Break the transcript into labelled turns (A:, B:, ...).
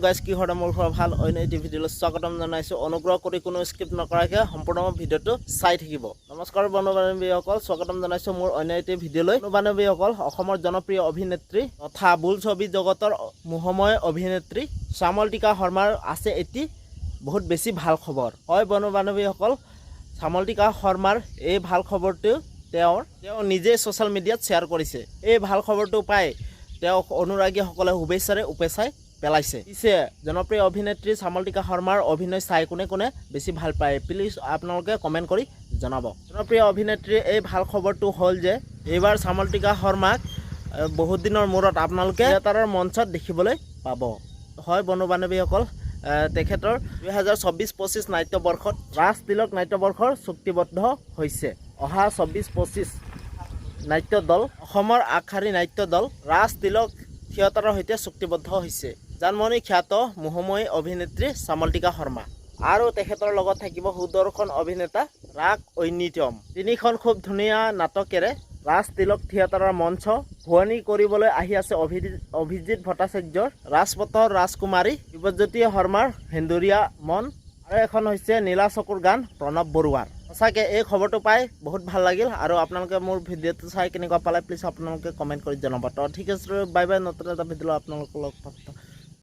A: Guys কি হয় মোৰ খবৰ ভাল অন্য এটি ভিডিঅ'লৈ স্বাগতম জনাইছোঁ। অনুগ্ৰহ কৰি কোনো স্কিপ নকৰাকৈ সম্পূৰ্ণ ভিডিঅ'টো চাই থাকিব। নমস্কাৰ বন্ধু বান্ধৱীসকল, স্বাগতম জনাইছোঁ মোৰ অন্য এটি ভিডিঅ'লৈ। বন্ধু বান্ধৱীসকল, অসমৰ জনপ্ৰিয় অভিনেত্ৰী তথা বোলছবি জগতৰ মোহময় অভিনেত্ৰী শ্যামলতিকা শৰ্মাৰ আছে এটি বহুত বেছি ভাল খবৰ। হয় বন্ধু বান্ধৱীসকল, শ্যামলতিকা শৰ্মাৰ এই ভাল খবৰটো তেওঁ নিজে ছ'চিয়েল মিডিয়াত শ্বেয়াৰ কৰিছে। এই ভাল খবৰটো পাই তেওঁ অনুৰাগীসকলে শুভেচ্ছাৰে উপচাই পেলাইছে। পিছে জনপ্ৰিয় অভিনেত্ৰী শ্যামলতিকা শৰ্মাৰ অভিনয় চাই কোনে কোনে বেছি ভাল পায়, প্লিজ আপোনালোকে কমেণ্ট কৰি জনাব। জনপ্ৰিয় অভিনেত্ৰীৰ এই ভাল খবৰটো হ'ল যে এইবাৰ শ্যামলতিকা শৰ্মাক বহুত দিনৰ মূৰত আপোনালোকে থিয়েটাৰৰ মঞ্চত দেখিবলৈ পাব। হয় বন্ধু বান্ধৱীসকল, তেখেতৰ 2024-25 নাট্যবৰ্ষত ৰাজ তিলক নাট্যবৰ্ষৰ চুক্তিবদ্ধ হৈছে। অহা 24-25 নাট্য দল অসমৰ আগশাৰী নাট্য দল ৰাজ তিলক থিয়েটাৰৰ সৈতে চুক্তিবদ্ধ হৈছে। জানমণি খ্যাত মোহময়ী অভিনেত্ৰী শ্যামলতিকা শৰ্মা আৰু তেখেতৰ লগত থাকিব সুদৰ্শন অভিনেতা ৰাগ ঐনিত্যম। তিনিখন খুব ধুনীয়া নাটকেৰে ৰাজ তিলক থিয়েটাৰৰ মঞ্চ ভুৱনী কৰিবলৈ আহি আছে অভিজিত ভট্টাচাৰ্যৰ ৰাজপথৰ ৰাজকুমাৰী দিব্যজ্যোতি শৰ্মাৰ সেন্দুৰীয়া মন, আৰু এখন হৈছে নীলা চকুৰ গান প্ৰণৱ বৰুৱাৰ। সঁচাকৈ এই খবৰটো পাই বহুত ভাল লাগিল, আৰু আপোনালোকে মোৰ ভিডিঅ'টো চাই কেনেকুৱা পালে প্লিজ আপোনালোকে কমেণ্ট কৰি জনাব। তো ঠিক আছে, বাই বাই, নতুন এটা ভিডিঅ' আপোনালোকৰ লগ পাম।